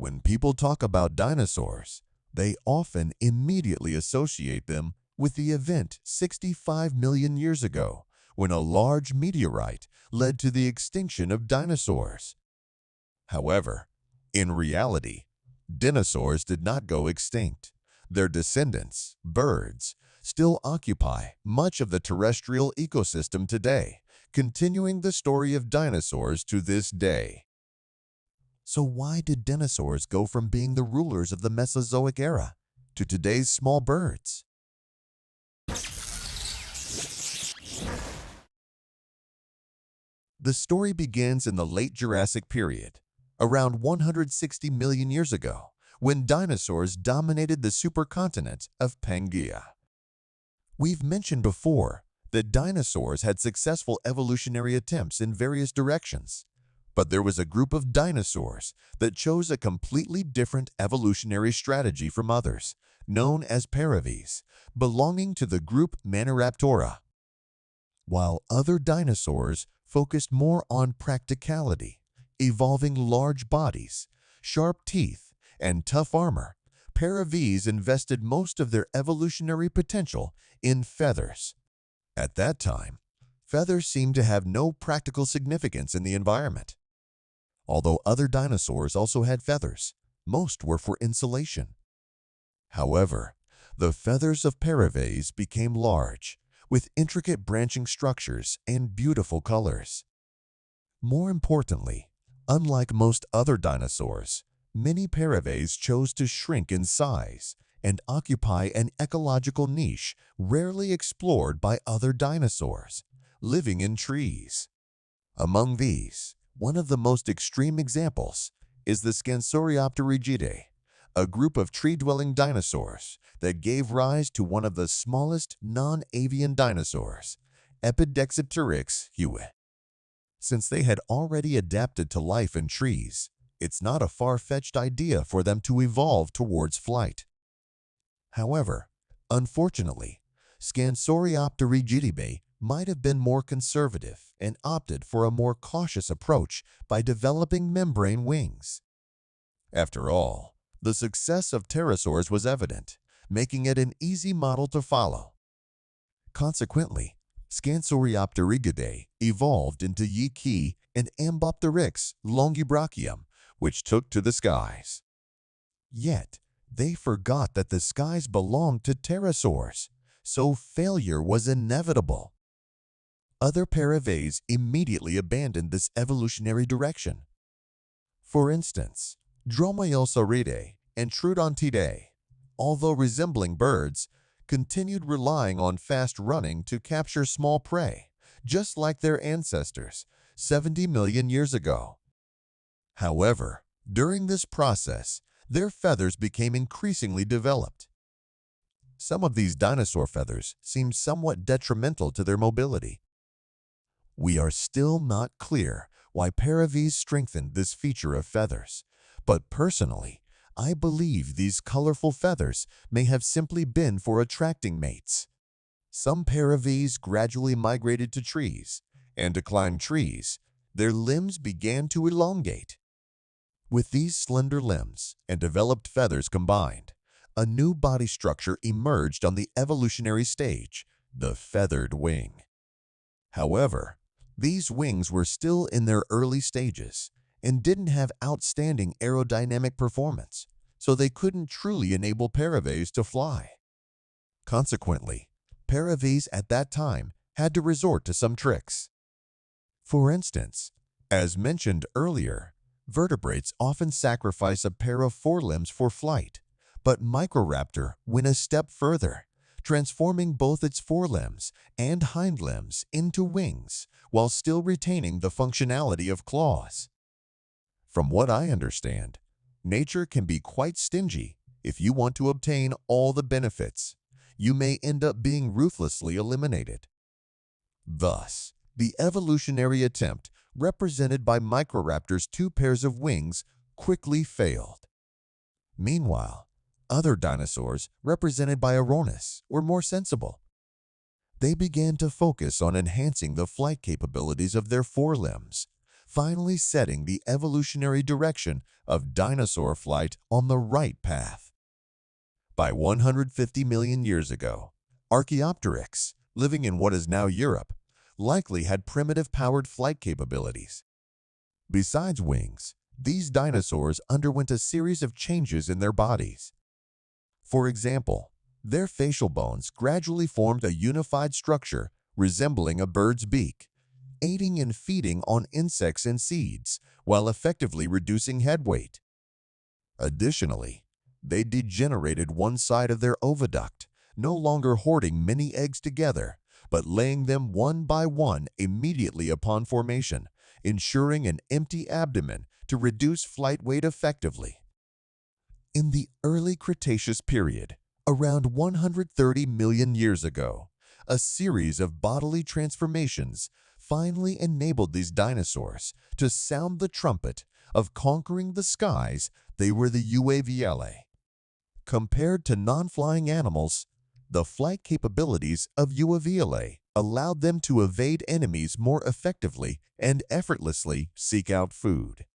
When people talk about dinosaurs, they often immediately associate them with the event 65 million years ago, when a large meteorite led to the extinction of dinosaurs. However, in reality, dinosaurs did not go extinct. Their descendants, birds, still occupy much of the terrestrial ecosystem today, continuing the story of dinosaurs to this day. So why did dinosaurs go from being the rulers of the Mesozoic era to today's small birds? The story begins in the late Jurassic period, around 160 million years ago, when dinosaurs dominated the supercontinent of Pangaea. We've mentioned before that dinosaurs had successful evolutionary attempts in various directions, but there was a group of dinosaurs that chose a completely different evolutionary strategy from others, known as paraves, belonging to the group Maniraptora. While other dinosaurs focused more on practicality, evolving large bodies, sharp teeth, and tough armor, paraves invested most of their evolutionary potential in feathers. At that time, feathers seemed to have no practical significance in the environment. Although other dinosaurs also had feathers, most were for insulation. However, the feathers of paraves became large, with intricate branching structures and beautiful colors. More importantly, unlike most other dinosaurs, many paraves chose to shrink in size and occupy an ecological niche rarely explored by other dinosaurs, living in trees. Among these, one of the most extreme examples is the Scansoriopterygidae, a group of tree-dwelling dinosaurs that gave rise to one of the smallest non-avian dinosaurs, Epidexipteryx hue. Since they had already adapted to life in trees, it's not a far-fetched idea for them to evolve towards flight. However, unfortunately, Scansoriopterygidae might have been more conservative and opted for a more cautious approach by developing membrane wings. After all, the success of pterosaurs was evident, making it an easy model to follow. Consequently, Scansoriopterygidae evolved into Yiki and Ambopteryx longibrachium, which took to the skies. Yet, they forgot that the skies belonged to pterosaurs, so failure was inevitable. Other paraves immediately abandoned this evolutionary direction. For instance, Dromaeosauridae and Troodontidae, although resembling birds, continued relying on fast running to capture small prey, just like their ancestors 70 million years ago. However, during this process, their feathers became increasingly developed. Some of these dinosaur feathers seem somewhat detrimental to their mobility. We are still not clear why paraves strengthened this feature of feathers, but personally, I believe these colorful feathers may have simply been for attracting mates. Some paraves gradually migrated to trees, and to climb trees, their limbs began to elongate. With these slender limbs and developed feathers combined, a new body structure emerged on the evolutionary stage, the feathered wing. However, these wings were still in their early stages and didn't have outstanding aerodynamic performance, so they couldn't truly enable paraves to fly. Consequently, paraves at that time had to resort to some tricks. For instance, as mentioned earlier, vertebrates often sacrifice a pair of forelimbs for flight, but Microraptor went a step further, transforming both its forelimbs and hind limbs into wings while still retaining the functionality of claws. From what I understand, nature can be quite stingy. If you want to obtain all the benefits, you may end up being ruthlessly eliminated. Thus, the evolutionary attempt represented by Microraptor's two pairs of wings quickly failed. Meanwhile, other dinosaurs, represented by Aronis, were more sensible. They began to focus on enhancing the flight capabilities of their forelimbs, finally setting the evolutionary direction of dinosaur flight on the right path. By 150 million years ago, Archaeopteryx, living in what is now Europe, likely had primitive powered flight capabilities. Besides wings, these dinosaurs underwent a series of changes in their bodies. For example, their facial bones gradually formed a unified structure resembling a bird's beak, aiding in feeding on insects and seeds while effectively reducing head weight. Additionally, they degenerated one side of their oviduct, no longer hoarding many eggs together, but laying them one by one immediately upon formation, ensuring an empty abdomen to reduce flight weight effectively. In the early Cretaceous period, around 130 million years ago, a series of bodily transformations finally enabled these dinosaurs to sound the trumpet of conquering the skies. They were the uavielae. Compared to non-flying animals, the flight capabilities of uavielae allowed them to evade enemies more effectively and effortlessly seek out food.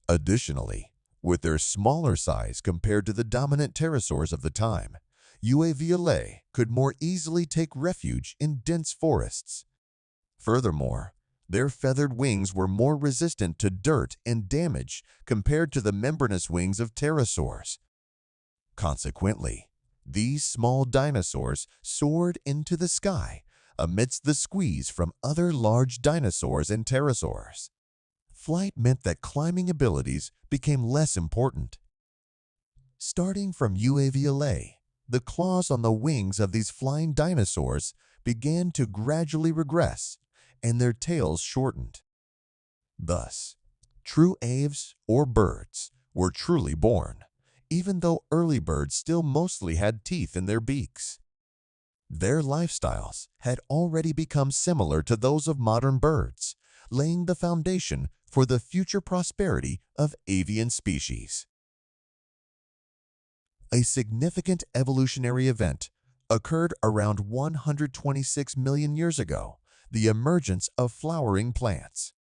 Additionally, with their smaller size compared to the dominant pterosaurs of the time, uavielae could more easily take refuge in dense forests. Furthermore, their feathered wings were more resistant to dirt and damage compared to the membranous wings of pterosaurs. Consequently, these small dinosaurs soared into the sky amidst the squeeze from other large dinosaurs and pterosaurs. Flight meant that climbing abilities became less important. Starting from uavielae, the claws on the wings of these flying dinosaurs began to gradually regress, and their tails shortened. Thus, true aves or birds were truly born, even though early birds still mostly had teeth in their beaks. Their lifestyles had already become similar to those of modern birds, laying the foundation for the future prosperity of avian species. A significant evolutionary event occurred around 126 million years ago, the emergence of flowering plants.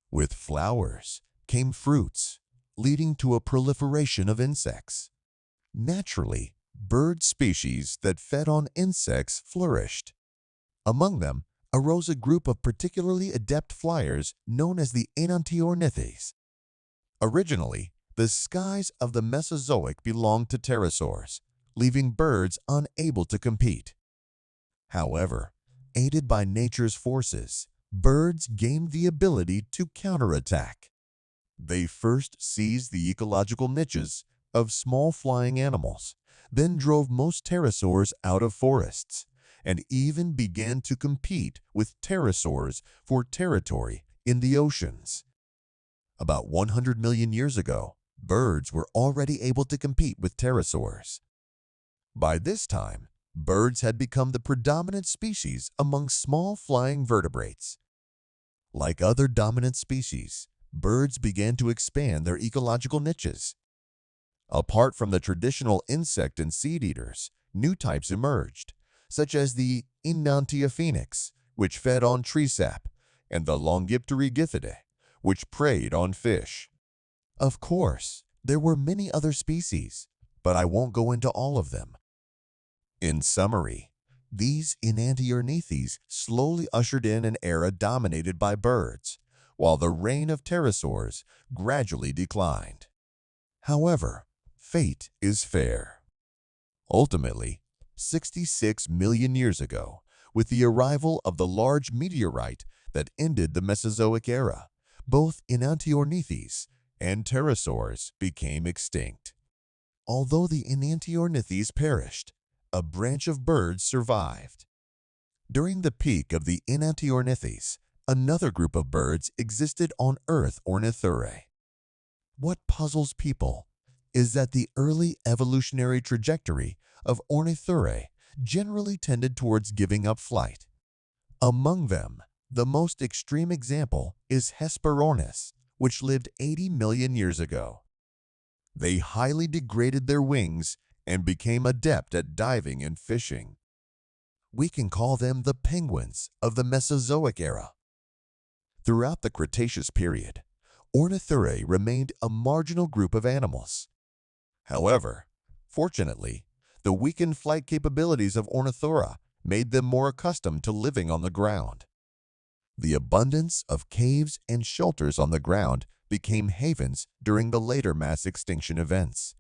With flowers came fruits, leading to a proliferation of insects. Naturally, bird species that fed on insects flourished. Among them arose a group of particularly adept flyers known as the enantiornithes. Originally, the skies of the Mesozoic belonged to pterosaurs, leaving birds unable to compete. However, aided by nature's forces, birds gained the ability to counterattack. They first seized the ecological niches of small flying animals, then drove most pterosaurs out of forests, and even began to compete with pterosaurs for territory in the oceans. About 100 million years ago, birds were already able to compete with pterosaurs. By this time, birds had become the predominant species among small flying vertebrates. Like other dominant species, birds began to expand their ecological niches. Apart from the traditional insect and seed eaters, new types emerged, such as the Enantiophoenix, which fed on tree sap, and the Longipterygifidae, which preyed on fish. Of course, there were many other species, but I won't go into all of them. In summary, these enantiornithes slowly ushered in an era dominated by birds, while the reign of pterosaurs gradually declined. However, fate is fair. Ultimately, 66 million years ago, with the arrival of the large meteorite that ended the Mesozoic Era, both enantiornithes and pterosaurs became extinct. Although the enantiornithes perished, a branch of birds survived. During the peak of the enantiornithes, another group of birds existed on Earth, Ornithurae. What puzzles people is that the early evolutionary trajectory of Ornithurae generally tended towards giving up flight. Among them, the most extreme example is Hesperornis, which lived 80 million years ago. They highly degraded their wings and became adept at diving and fishing. We can call them the penguins of the Mesozoic era. Throughout the Cretaceous period, Ornithurae remained a marginal group of animals. However, fortunately, the weakened flight capabilities of Ornithura made them more accustomed to living on the ground. The abundance of caves and shelters on the ground became havens during the later mass extinction events.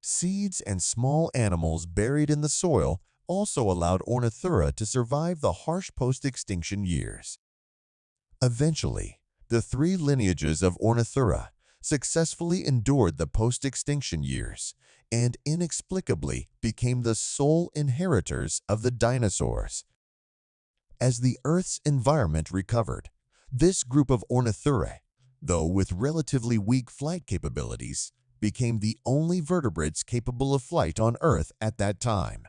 Seeds and small animals buried in the soil also allowed Ornithura to survive the harsh post-extinction years. Eventually, the three lineages of Ornithura successfully endured the post-extinction years and inexplicably became the sole inheritors of the dinosaurs. As the Earth's environment recovered, this group of Ornithurae, though with relatively weak flight capabilities, became the only vertebrates capable of flight on Earth at that time.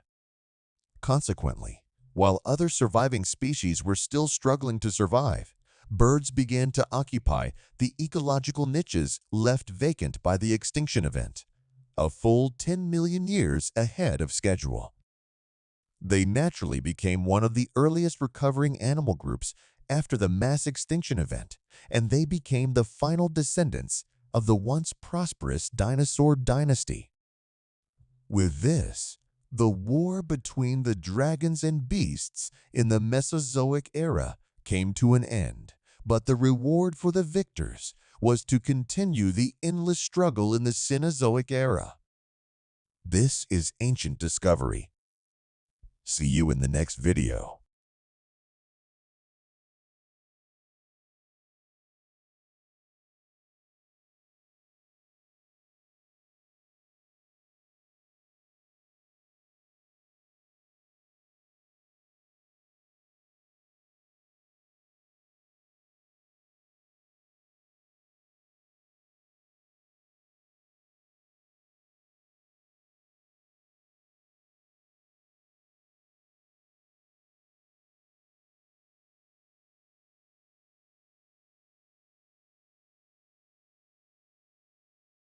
Consequently, while other surviving species were still struggling to survive, birds began to occupy the ecological niches left vacant by the extinction event, a full 10 million years ahead of schedule. They naturally became one of the earliest recovering animal groups after the mass extinction event, and they became the final descendants of the once prosperous dinosaur dynasty. With this, the war between the dragons and beasts in the Mesozoic era came to an end, but the reward for the victors was to continue the endless struggle in the Cenozoic era. This is Ancient Discovery. See you in the next video.